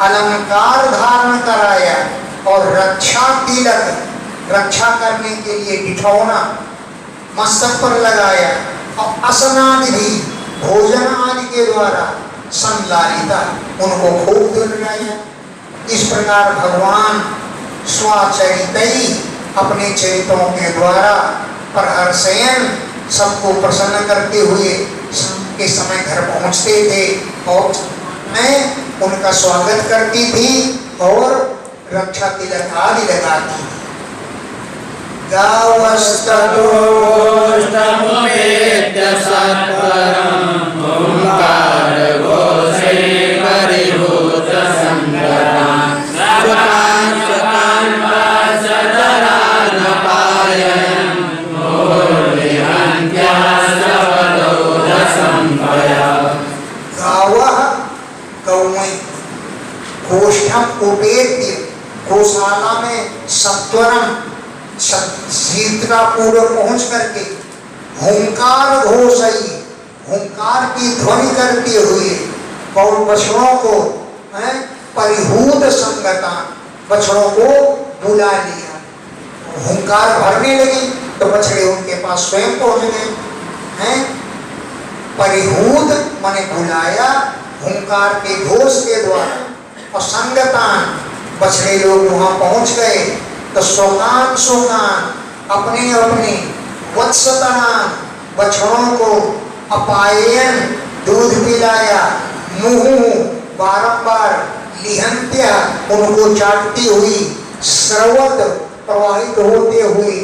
अलंकार धारण कराया और रक्षा तिलक रक्षा करने के लिए बिठौना मस्तक पर लगाया और असनादि भी भोजन आदि के द्वारा संलालिता उनको खूब दिलवाया। इस प्रकार भगवान स्वचरितई अपने चरित्रों के द्वारा प्रहर्षयन सबको प्रसन्न करते हुए के समय घर पहुंचते थे और मैं उनका स्वागत करती थी और रक्षा तिलक आदि लगाती थी। गावस्तुष्टमुपेत्य सत्वरम् ओंकार घोषे परिभूत संग्राम सुतान् सुतान् वासधरान् पायन् मूर्तिहन्त्यास्तवदोष संभया। गावः गौमय गोष्ठम उपेत्य गौशाला में सत्वरम शीतला पूर्व पहुंच करके हुंकार घोषई हुंकार की ध्वनि करते हुए और बछड़ों को परिहूत संगता बछड़ों को बुला लिया। हुंकार भरने लगी तो बछड़े उनके पास स्वयं पहुंच गए हैं। परिहूत माने बुलाया हुंकार के घोष के द्वारा और संगतान बछड़े लोग वहां पहुंच गए तो शोकान शोकान अपने अपने वत्सतनान बछड़ों को अपायन दूध पिलाया, मुंह बारंबार लिहंत्या उनको चाटती हुई, स्रवत प्रवाहित होते हुए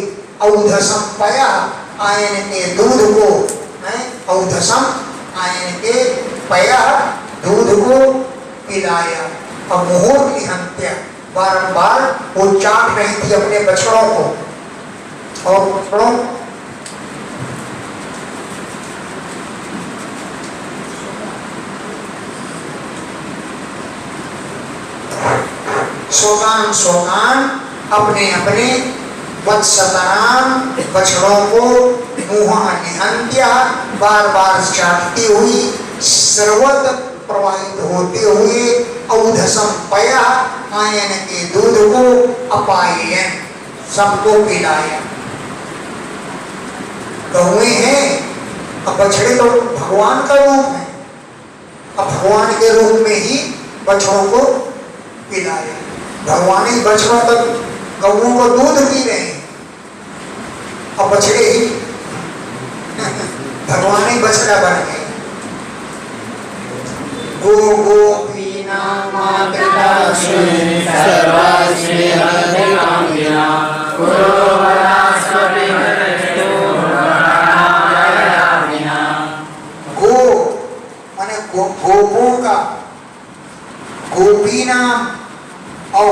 औधसम पया आयन के दूध को औधसम आयन के पया दूध को पिलाया और मुहूर लिहंत्या बारंबार वो चाट रही थी अपने बछड़ों को और बछड़ों शोकान शोकान अपने अपने वत्सतनाम बछड़ों को मुहा निहंत्या बार बार चाटती हुई, सर्वत प्रवाहित होते हुए औधसम पया आयन के दूध को अपायन सबको पिलाया। गौएं हैं अब बछड़े तो भगवान का रूप है, अब भगवान के रूप में ही बछड़ों को पिलाया। भगवान ही बछड़ों तक गौओं को दूध पी रहे हैं और बछड़े ही भगवान ही बछड़ा बन गए। गो गोपीना मातृका सर्वाश्री हरिकामिना पुरोहरास्वपि हरिष्टोहरायामिना। गो माने गोपों का, गोपीना और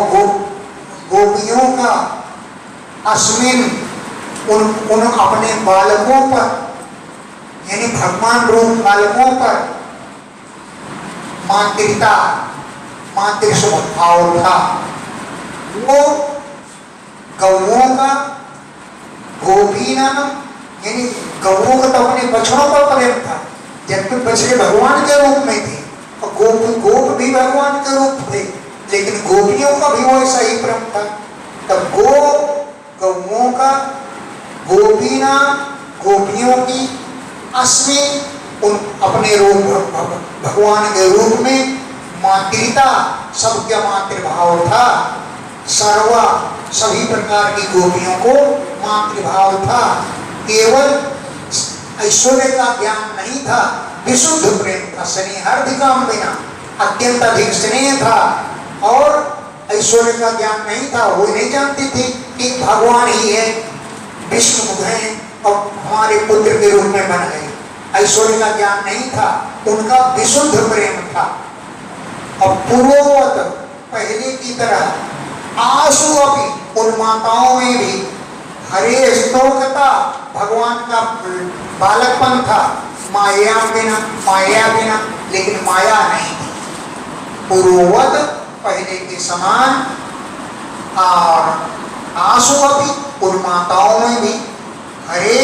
गोपियों का, अस्मिन उन अपने बालकों पर यानी भगवान रूप बालकों पर मातृता मातृ स्वभाव था। वो गौओं का गोपीना यानी गौओं का तो अपने बछड़ों पर प्रेम था, जबकि बछड़े भगवान के रूप में थे और गोप भी भगवान के रूप थे, लेकिन गोपियों का भी वो ऐसा ही प्रेम था। तब गौओं का, गोपीना गोपियों की, अस्मिन उन अपने रूप भगवान के रूप में मातृता सबका मातृभाव था। सर्वा सभी प्रकार की गोपियों को मातृभाव था। केवल ऐश्वर्य का ज्ञान नहीं था, विशुद्ध प्रेम था। स्नेहार्दिकाम बिना अत्यंत अधिक स्नेह था और ऐश्वर्य का ज्ञान नहीं था। वो नहीं जानती थी कि भगवान ही है, विष्णु हैं और हमारे पुत्र के रूप में बन गए। ऐश्वर्य का ज्ञान नहीं था, उनका विशुद्ध प्रेम था। और पूर्ववत पहले की तरह आशु अभी उन माताओं में भी हरे स्तोकता भगवान का बालकपन था। माया बिना लेकिन माया नहीं थी। पूर्ववत पहले के समान और आंसू भी उन माताओं में भी हरे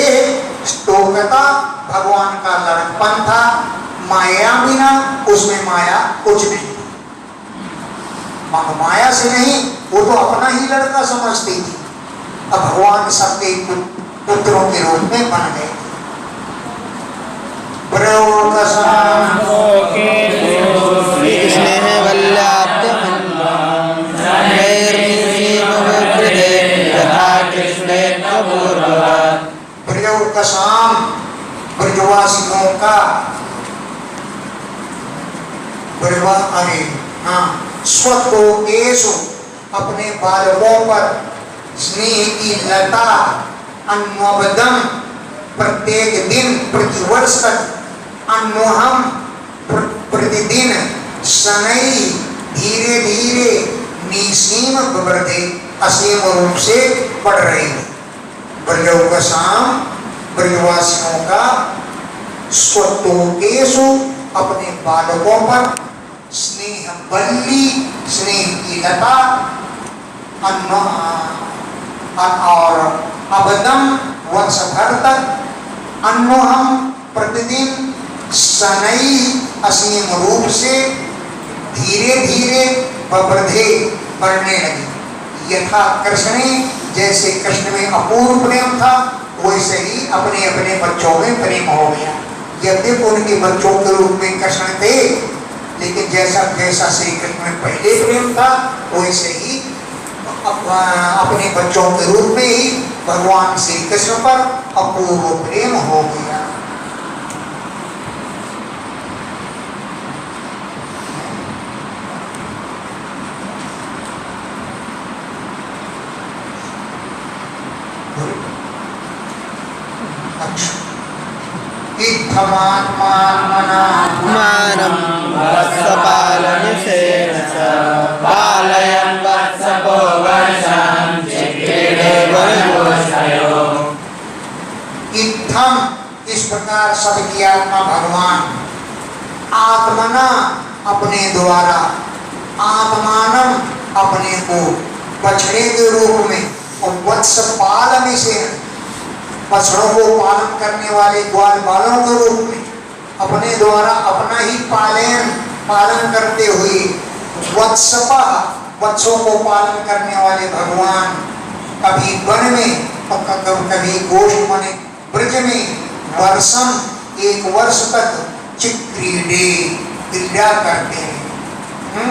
स्तोकता भगवान का लड़कपन था, माया बिना उसमें माया कुछ नहीं। माया से नहीं, वो तो अपना ही लड़का समझती थी। अब भगवान सबके पुत्रों के रूप में बन गए। ब्रजवासियों का स्वतोकेशु अपने बालकों पर स्नेह की लता अन्वबदम प्रत्येक दिन प्रतिवर्ष तक अन्वहम प्रतिदिन शनै धीरे धीरे निसीम वृद्धि असीम रूप से बढ़ रही है। ब्रजोकसाम ब्रजवासियों का स्वतोकेशु अपने बालकों पर स्नेह बल्ली स्नेह की लता और अबदम वर्ष भर तक अन्वहम प्रतिदिन शनै असीम रूप से धीरे धीरे वृद्धि बढ़ने लगी। यथा कृष्ण जैसे कृष्ण में अपूर्व प्रेम था, वैसे ही अपने अपने बच्चों में प्रेम हो गया। यद्यपि उनके बच्चों के रूप में कृष्ण थे, लेकिन जैसा जैसा श्री कृष्ण में पहले प्रेम था, वैसे ही अपने बच्चों के रूप में ही भगवान श्री कृष्ण पर अपूर्व प्रेम हो गया। मानं वत्सपालनिषेण च पालयन् वत्सपो वर्षान् चिक्रीडे वनगोष्ठयो। इत्थम इस प्रकार सबकी आत्मा भगवान आत्मना अपने द्वारा आत्मानम अपने को बछड़े के रूप में और वत्स पालन से बछड़ों को पालन करने वाले ग्वाल बालों के रूप में अपने द्वारा अपना ही पालन करते हुए वत्सपा वत्सों को पालन करने वाले भगवान कभी वन में और कभी गोष्ठ माने ब्रज में वर्षम एक वर्ष तक चिक्रीडे क्रीड़ा करते हैं।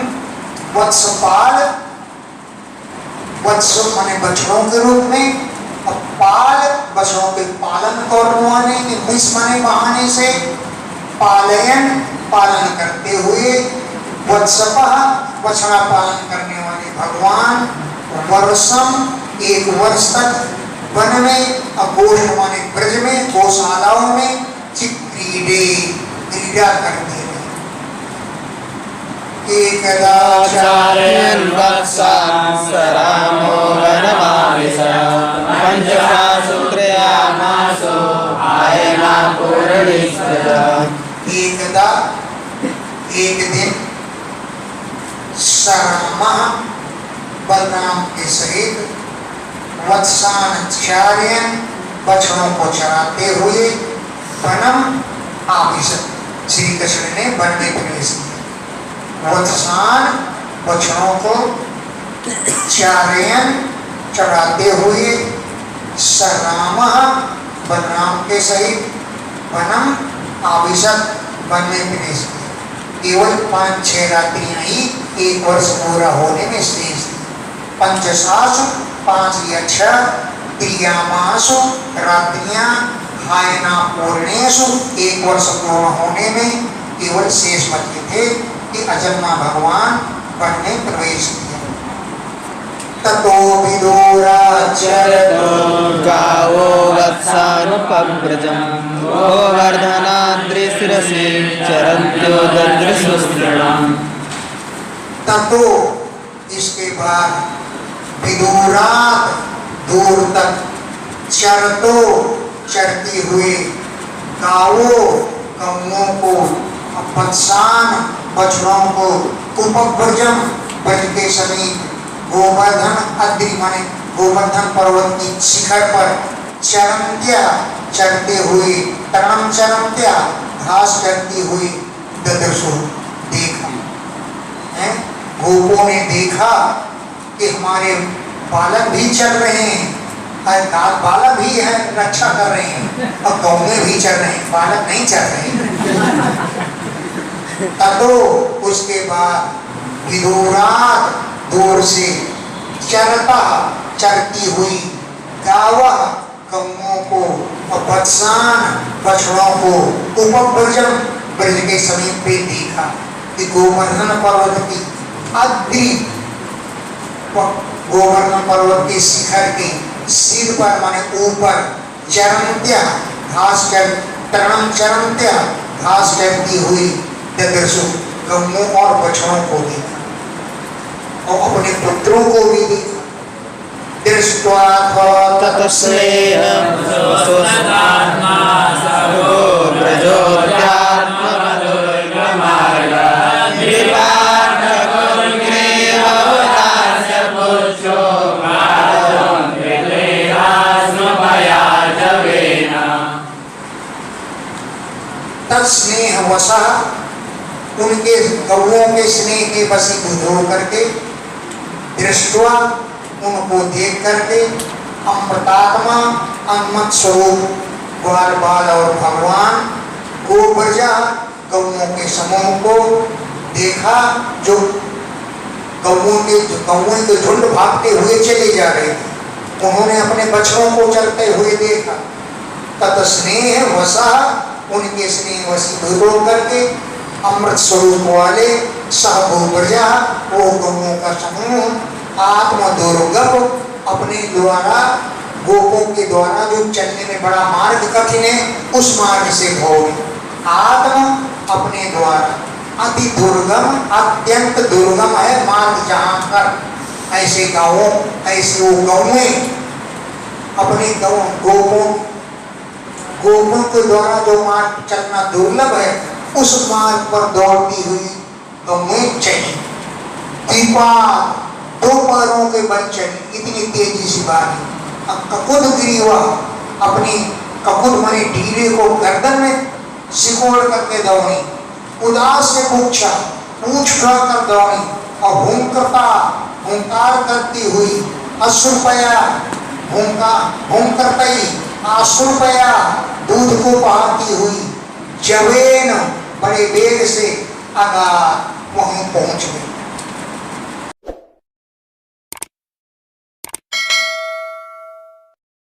वत्सपाल वत्स माने बछड़ों के रूप में, पाल बछड़ों के पालन करवाने के मिस माने बहाने से पालयन पालन करते हुए वत्सपः बछड़ा पालन करने वाले भगवान वर्षम एक वर्ष तक वन में अगोष्ठ माने ब्रज में गौशालाओं में चिक्रीडे क्रीड़ा करते हैं। एकदाचार्यन् वत्सान् सरामो वनमाविशत् पंचसासु त्रयामासो आयना पूर्णिष्ठः। एकदा एक दिन सरामः बलराम के सहित वत्साचार्यन बछड़ों को चराते हुए वनम आविशत् श्री कृष्ण ने वन में प्रवेश किया। वत्सान बछड़ों को चारयन चढ़ाते हुए सरामः बलराम के सहित वनम आविशत् वन में प्रवेश किया। केवल 5-6 रात्रियां ही एक वर्ष पूरा होने में शेष थी। पंचसासु 5 या 6 त्रियामासु रात्रियां हायना पूर्णेशु एक वर्ष पूर्ण होने में केवल शेष बचे थे कि अजन्मा भगवान वन में प्रवेश किया। ततो विदुराचरतो गावो वत्सानुपव्रजम् गोवर्धनाद्रिशिरसि चरन्त्यो ददृशुस्तृणम्। ततो इसके बाद विदुरात दूर तक चरतो चरती हुए गावो गौओं को वत्सान बछड़ों को उपव्रजम ब्रज के समीप गोवर्धन अद्रि माने गोवर्धन पर्वत की शिखर पर चरंत्या चढ़ते हुए तरणम चरंत्या घास चढ़ती हुई ददर्शो देखा है। गोपों ने देखा कि हमारे बालक भी चल रहे हैं, बालक भी है रक्षा कर रहे हैं और गाँव में भी चल रहे हैं, बालक नहीं चल रहे हैं। ततो उसके बाद विदुरात दूर से चरता चरती हुई गावा गौओं को और बत्सान बछड़ों को उपब्रजम ब्रज के समीप पे देखा कि गोवर्धन पर्वत की अद्रि गोवर्धन पर्वत के शिखर के सिर पर माने ऊपर चरंत्या घास चर तरणम चरंत्या घास चरती हुई ददर्शु गौओं और बछड़ों को देखा और अपने पुत्रों को भी देखा। दृष्ट्वा ततस्नेह स्वसुतात्मा सर्वो तत्स्नेह वसा उनके गौओं के स्नेह के वशीभूत होकर के दृष्टवा उनको देख करके अमृतात्मा अन्मत स्वरूप ग्वाल बाल और भगवान गोब्रजा गौओं के समूह को देखा जो गौओं के झुंड भागते हुए चले जा रहे थे। उन्होंने अपने बछड़ों को चलते हुए देखा। तत् स्नेह वसा उनके स्नेह वशीभूत होकर के अमृत स्वरूप वाले सह गोब्रजा वो गौओं का समूह आत्म दुर्गम अपने द्वारा गोपों के द्वारा जो चलने में बड़ा मार्ग कठिन है उस मार्ग से भोग आत्म अपने द्वारा अति दुर्गम अत्यंत दुर्गम है मार्ग जहाँ पर ऐसे गाँवों ऐसे वो गाँवें अपने गोपों के द्वारा जो मार्ग चलना दुर्लभ है उस मार्ग पर दौड़ती हुई गौएं चली। दीपा दो पैरों के बल चली इतनी तेजी से भागी। अब ककुद गिरीवा अपनी ककुद मने ढीले को गर्दन में सिकोड़ करके दौड़ी। उदास से पूछा पूछ कर दौड़ी और हुंकार करती हुई अश्रुपया हुंकरतई आश्रुपया दूध को बहाती हुई जवेन बड़े वेग से आगा वहीं पहुंच गई।